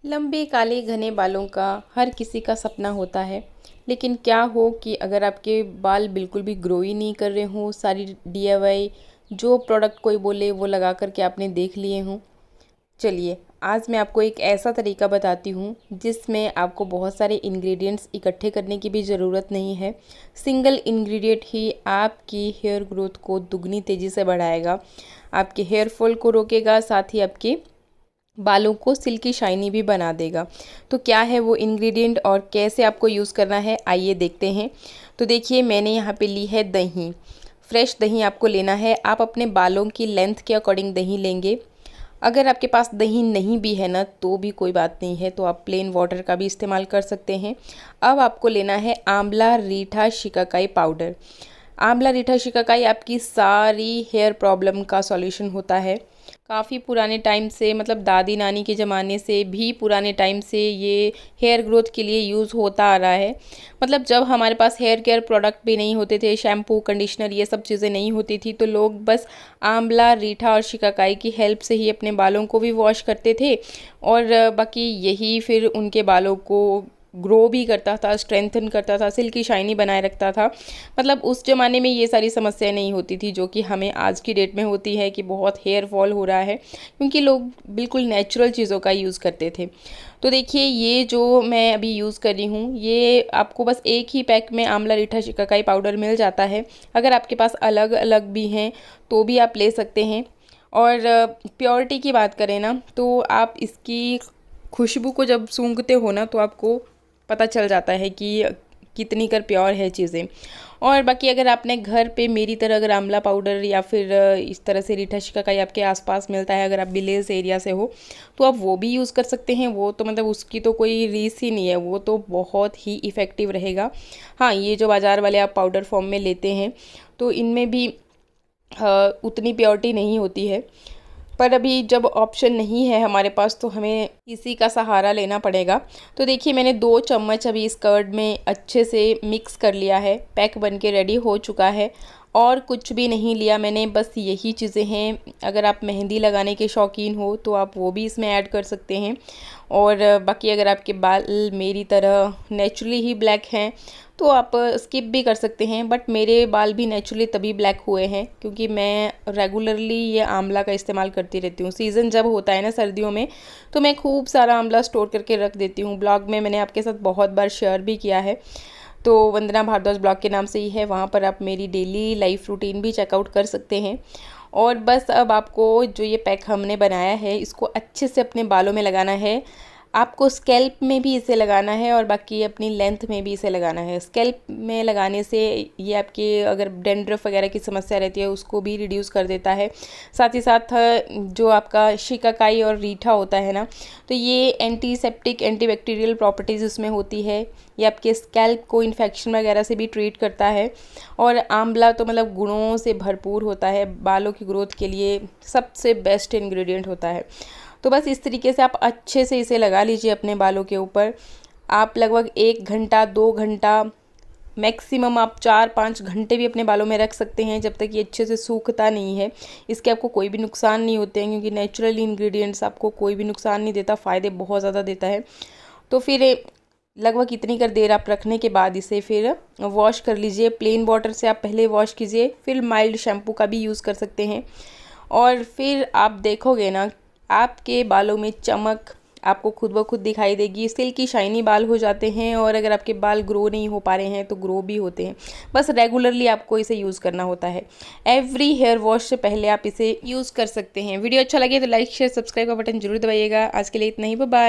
लंबे काले घने बालों का हर किसी का सपना होता है। लेकिन क्या हो कि अगर आपके बाल बिल्कुल भी ग्रो ही नहीं कर रहे हों, सारी डीआईवाई जो प्रोडक्ट कोई बोले वो लगा करके आपने देख लिए हों। चलिए, आज मैं आपको एक ऐसा तरीका बताती हूँ जिसमें आपको बहुत सारे इंग्रेडिएंट्स इकट्ठे करने की भी ज़रूरत नहीं है। सिंगल इंग्रेडिएंट ही आपकी हेयर ग्रोथ को दुगनी तेज़ी से बढ़ाएगा, आपके हेयर फॉल को रोकेगा, साथ ही आपके बालों को सिल्की शाइनी भी बना देगा। तो क्या है वो इंग्रेडिएंट और कैसे आपको यूज़ करना है, आइए देखते हैं। तो देखिए, मैंने यहाँ पे ली है दही। फ्रेश दही आपको लेना है। आप अपने बालों की लेंथ के अकॉर्डिंग दही लेंगे। अगर आपके पास दही नहीं भी है ना तो भी कोई बात नहीं है, तो आप प्लेन वाटर का भी इस्तेमाल कर सकते हैं। अब आपको लेना है आंवला रीठा शिकाकाई पाउडर। आंवला रीठा शिकाकाई आपकी सारी हेयर प्रॉब्लम का सॉल्यूशन होता है। काफ़ी पुराने टाइम से, मतलब दादी नानी के ज़माने से भी पुराने टाइम से ये हेयर ग्रोथ के लिए यूज़ होता आ रहा है। मतलब जब हमारे पास हेयर केयर प्रोडक्ट भी नहीं होते थे, शैम्पू कंडीशनर ये सब चीज़ें नहीं होती थी, तो लोग बस आंवला रीठा और शिकाकाई की हेल्प से ही अपने बालों को भी वॉश करते थे और बाकी यही फिर उनके बालों को ग्रो भी करता था, स्ट्रेंथन करता था, सिल्की शाइनी बनाए रखता था। मतलब उस ज़माने में ये सारी समस्याएं नहीं होती थी जो कि हमें आज की डेट में होती है कि बहुत हेयर फॉल हो रहा है, क्योंकि लोग बिल्कुल नेचुरल चीज़ों का यूज़ करते थे। तो देखिए, ये जो मैं अभी यूज़ कर रही हूँ, ये आपको बस एक ही पैक में आंवला रीठा शिकाकाई पाउडर मिल जाता है। अगर आपके पास अलग अलग भी हैं तो भी आप ले सकते हैं। और प्योरिटी की बात करें ना, तो आप इसकी खुशबू को जब सूंघते हो ना तो आपको पता चल जाता है कि कितनी कर प्योर है चीज़ें। और बाकी अगर आपने घर पे मेरी तरह अगर आंवला पाउडर या फिर इस तरह से रीठा शिकाकाई आपके आसपास मिलता है, अगर आप विलेज एरिया से हो तो आप वो भी यूज़ कर सकते हैं। वो तो मतलब उसकी तो कोई रीस ही नहीं है, वो तो बहुत ही इफ़ेक्टिव रहेगा। हाँ, ये जो बाज़ार वाले आप पाउडर फॉर्म में लेते हैं तो इनमें भी उतनी प्योरिटी नहीं होती है। पर अभी जब ऑप्शन नहीं है हमारे पास तो हमें इसी का सहारा लेना पड़ेगा। तो देखिए, मैंने 2 चम्मच अभी इस कर्ड में अच्छे से मिक्स कर लिया है। पैक बन के रेडी हो चुका है और कुछ भी नहीं लिया मैंने, बस यही चीज़ें हैं। अगर आप मेहंदी लगाने के शौकीन हो तो आप वो भी इसमें ऐड कर सकते हैं। और बाकी अगर आपके बाल मेरी तरह नेचुरली ही ब्लैक हैं तो आप स्किप भी कर सकते हैं। बट मेरे बाल भी नेचुरली तभी ब्लैक हुए हैं क्योंकि मैं रेगुलरली ये आंवला का इस्तेमाल करती रहती हूँ। सीज़न जब होता है ना सर्दियों में, तो मैं खूब सारा आंवला स्टोर करके रख देती हूँ। ब्लॉग में मैंने आपके साथ बहुत बार शेयर भी किया है, तो वंदना भारद्वाज ब्लॉग के नाम से ही है, वहाँ पर आप मेरी डेली लाइफ रूटीन भी चेकआउट कर सकते हैं। और बस अब आपको जो ये पैक हमने बनाया है इसको अच्छे से अपने बालों में लगाना है। आपको स्कैल्प में भी इसे लगाना है और बाकी अपनी लेंथ में भी इसे लगाना है। स्कैल्प में लगाने से ये आपके अगर डेंड्रफ वगैरह की समस्या रहती है उसको भी रिड्यूस कर देता है। साथ ही साथ जो आपका शिकाकाई और रीठा होता है ना, तो ये एंटीसेप्टिक एंटीबैक्टीरियल प्रॉपर्टीज़ इसमें होती है। ये आपके स्कैल्प को इन्फेक्शन वगैरह से भी ट्रीट करता है। और आंवला तो मतलब गुणों से भरपूर होता है, बालों की ग्रोथ के लिए सबसे बेस्ट इंग्रेडिएंट होता है। तो बस इस तरीके से आप अच्छे से इसे लगा लीजिए अपने बालों के ऊपर। आप लगभग 1 घंटा 2 घंटा, मैक्सिमम आप 4-5 घंटे भी अपने बालों में रख सकते हैं जब तक ये अच्छे से सूखता नहीं है। इसके आपको कोई भी नुकसान नहीं होते हैं क्योंकि नेचुरल इंग्रेडिएंट्स आपको कोई भी नुकसान नहीं देता, फ़ायदे बहुत ज़्यादा देता है। तो फिर लगभग इतनी कर देर आप रखने के बाद इसे फिर वॉश कर लीजिए। प्लेन वाटर से आप पहले वॉश कीजिए, फिर माइल्ड शैम्पू का भी यूज़ कर सकते हैं। और फिर आप देखोगे ना, आपके बालों में चमक आपको खुद ब खुद दिखाई देगी। सिल्की शाइनी बाल हो जाते हैं और अगर आपके बाल ग्रो नहीं हो पा रहे हैं तो ग्रो भी होते हैं। बस रेगुलरली आपको इसे यूज़ करना होता है। एवरी हेयर वॉश से पहले आप इसे यूज़ कर सकते हैं। वीडियो अच्छा लगे तो लाइक शेयर सब्सक्राइब का बटन जरूर दबाइएगा। आज के लिए इतना ही, बाय बाय।